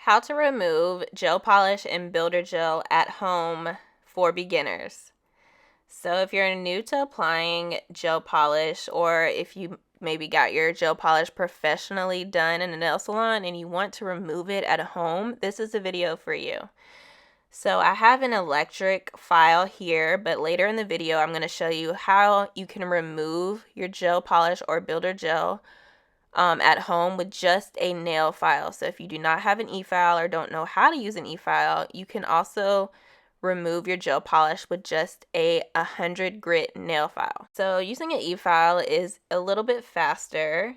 How to remove gel polish and builder gel at home for beginners. So if you're new to applying gel polish, or if you maybe got your gel polish professionally done in a nail salon and you want to remove it at home, this is a video for you. So I have an electric file here, but later in the video I'm going to show you how you can remove your gel polish or builder gel at home with just a nail file. So if you do not have an e-file or don't know how to use an e-file, you can also remove your gel polish with just a 100 grit nail file. So using an e-file is a little bit faster,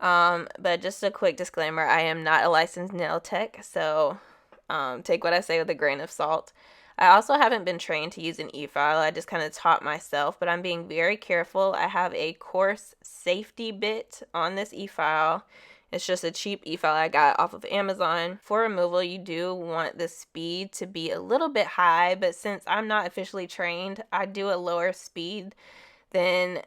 but just a quick disclaimer, I am not a licensed nail tech, so take what I say with a grain of salt. I also haven't been trained to use an e-file. I just kind of taught myself, but I'm being very careful. I have a coarse safety bit on this e-file. It's just a cheap e-file I got off of Amazon. For removal, you do want the speed to be a little bit high, but since I'm not officially trained, I do a lower speed than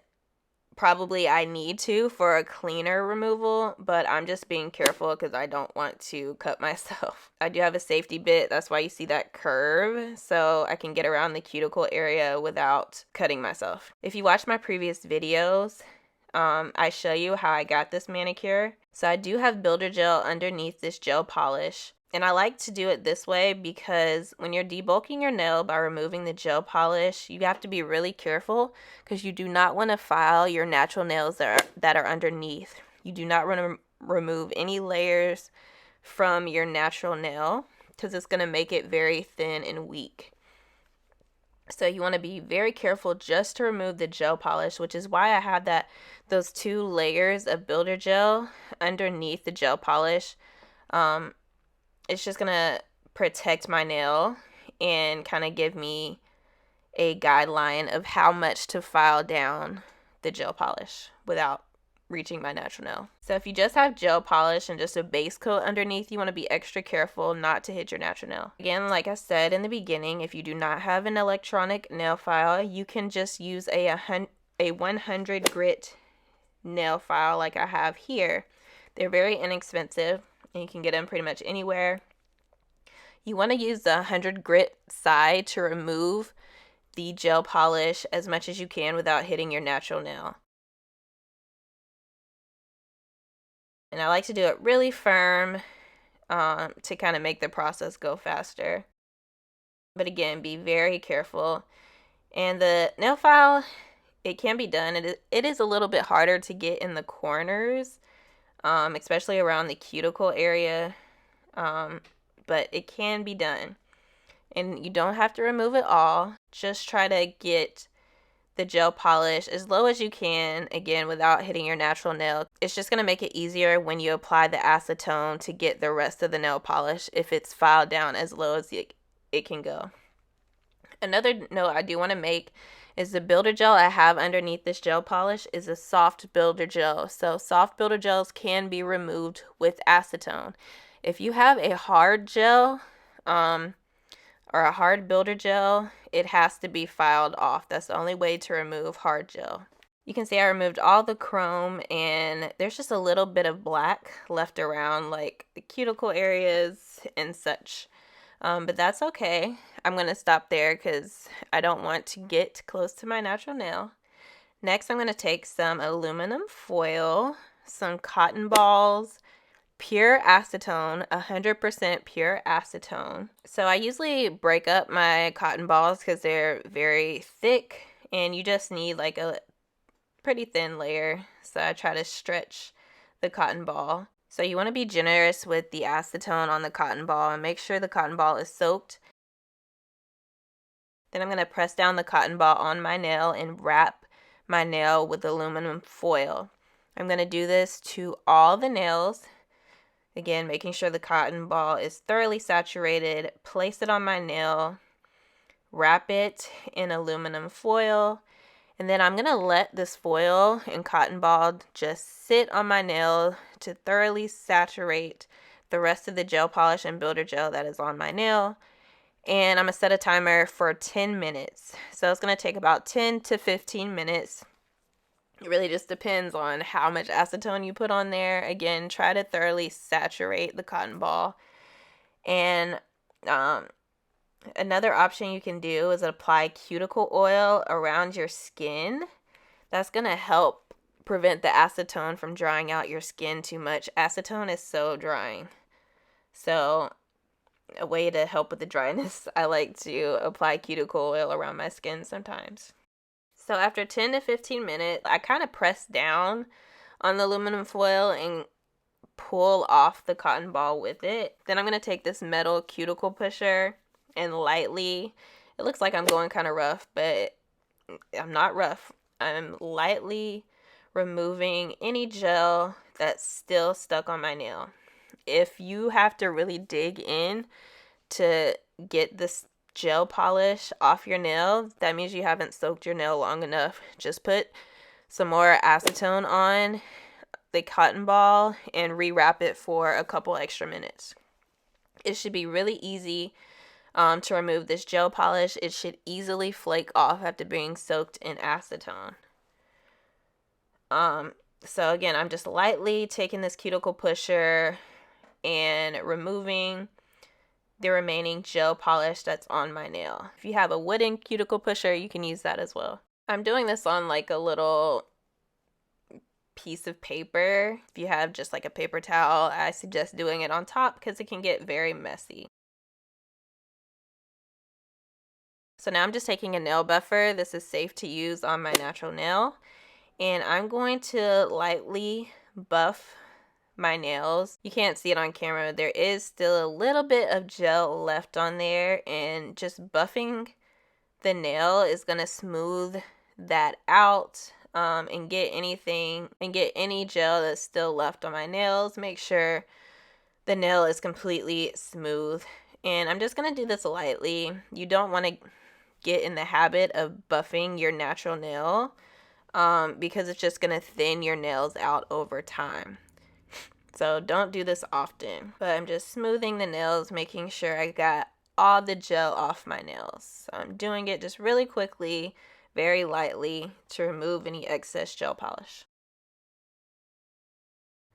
probably I need to for a cleaner removal, but I'm just being careful because I don't want to cut myself. I do have a safety bit, that's why you see that curve, so I can get around the cuticle area without cutting myself. If you watch my previous videos, I show you how I got this manicure. So I do have builder gel underneath this gel polish. And I like to do it this way because when you're debulking your nail by removing the gel polish, you have to be really careful because you do not want to file your natural nails that are underneath. You do not want to remove any layers from your natural nail because it's going to make it very thin and weak. So you want to be very careful just to remove the gel polish, which is why I have those 2 layers of builder gel underneath the gel polish. It's just going to protect my nail and kind of give me a guideline of how much to file down the gel polish without reaching my natural nail. So if you just have gel polish and just a base coat underneath, you want to be extra careful not to hit your natural nail. Again, like I said in the beginning, if you do not have an electronic nail file, you can just use a 100 grit nail file like I have here. They're very inexpensive and you can get them pretty much anywhere. You want to use the 100 grit side to remove the gel polish as much as you can without hitting your natural nail. And I like to do it really firm to kind of make the process go faster. But again, be very careful. And the nail file, it can be done. It is a little bit harder to get in the corners, especially around the cuticle area. But it can be done. And you don't have to remove it all. Just try to get the gel polish as low as you can, again, without hitting your natural nail. It's just going to make it easier when you apply the acetone to get the rest of the nail polish if it's filed down as low as it can go. Another note I do want to make is the builder gel I have underneath this gel polish is a soft builder gel. So soft builder gels can be removed with acetone. If you have a hard gel, or a hard builder gel, it has to be filed off. That's the only way to remove hard gel. You can see I removed all the chrome and there's just a little bit of black left around like the cuticle areas and such. But that's okay. I'm going to stop there because I don't want to get close to my natural nail. Next, I'm going to take some aluminum foil, some cotton balls, pure acetone, 100% pure acetone. So I usually break up my cotton balls because they're very thick and you just need like a pretty thin layer. So I try to stretch the cotton ball. So you want to be generous with the acetone on the cotton ball and make sure the cotton ball is soaked. Then I'm going to press down the cotton ball on my nail and wrap my nail with aluminum foil. I'm going to do this to all the nails. Again, making sure the cotton ball is thoroughly saturated. Place it on my nail. Wrap it in aluminum foil. And then I'm going to let this foil and cotton ball just sit on my nail to thoroughly saturate the rest of the gel polish and builder gel that is on my nail. And I'm going to set a timer for 10 minutes. So it's going to take about 10 to 15 minutes. It really just depends on how much acetone you put on there. Again, try to thoroughly saturate the cotton ball. And another option you can do is apply cuticle oil around your skin. That's going to help prevent the acetone from drying out your skin too much. Acetone is so drying. So a way to help with the dryness, I like to apply cuticle oil around my skin sometimes. So after 10 to 15 minutes, I kind of press down on the aluminum foil and pull off the cotton ball with it. Then I'm going to take this metal cuticle pusher and lightly, it looks like I'm going kind of rough, but I'm not rough. I'm lightly removing any gel that's still stuck on my nail. If you have to really dig in to get this gel polish off your nail, that means you haven't soaked your nail long enough. Just put some more acetone on the cotton ball and rewrap it for a couple extra minutes. It should be really easy to remove this gel polish. It should easily flake off after being soaked in acetone. So again, I'm just lightly taking this cuticle pusher and removing the remaining gel polish that's on my nail. If you have a wooden cuticle pusher, you can use that as well. I'm doing this on like a little piece of paper. If you have just like a paper towel, I suggest doing it on top because it can get very messy. So now I'm just taking a nail buffer. This is safe to use on my natural nail. And I'm going to lightly buff my nails. You can't see it on camera. There is still a little bit of gel left on there, and just buffing the nail is going to smooth that out and get any gel that's still left on my nails. Make sure the nail is completely smooth. And I'm just going to do this lightly. You don't want to get in the habit of buffing your natural nail because it's just going to thin your nails out over time. So don't do this often. But I'm just smoothing the nails, making sure I got all the gel off my nails. So I'm doing it just really quickly, very lightly, to remove any excess gel polish.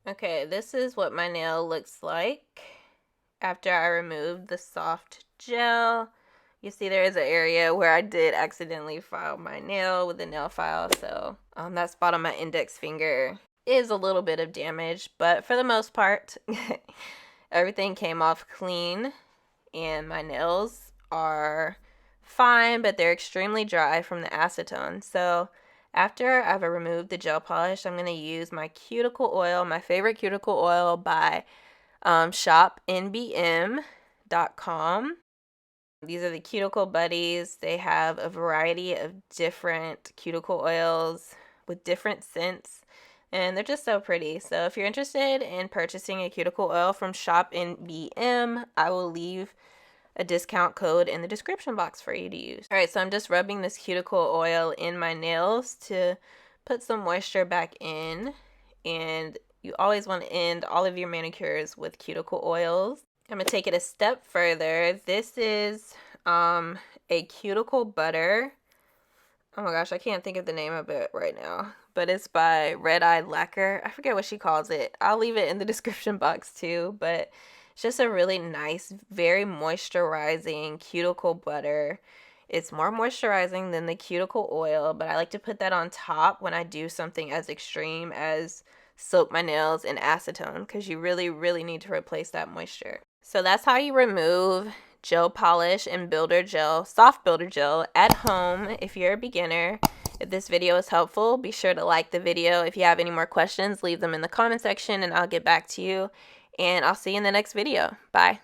Okay, this is what my nail looks like after I removed the soft gel. You see there is an area where I did accidentally file my nail with the nail file, so that spot on my index finger is a little bit of damage, but for the most part, everything came off clean, and my nails are fine, but they're extremely dry from the acetone. So after I've removed the gel polish, I'm going to use my cuticle oil, my favorite cuticle oil by shopnbm.com. These are the Cuticle Buddies. They have a variety of different cuticle oils with different scents, and they're just so pretty. So if you're interested in purchasing a cuticle oil from shopnbm, I will leave a discount code in the description box for you to use. All right, so I'm just rubbing this cuticle oil in my nails to put some moisture back in, and you always want to end all of your manicures with cuticle oils. I'm going to take it a step further. This is a cuticle butter. Oh my gosh, I can't think of the name of it right now. But it's by Red Eye Lacquer. I forget what she calls it. I'll leave it in the description box too. But it's just a really nice, very moisturizing cuticle butter. It's more moisturizing than the cuticle oil, but I like to put that on top when I do something as extreme as soak my nails in acetone, because you really, really need to replace that moisture. So that's how you remove gel polish and builder gel, soft builder gel at home if you're a beginner. If this video is helpful, be sure to like the video. If you have any more questions, leave them in the comment section and I'll get back to you. And I'll see you in the next video. Bye.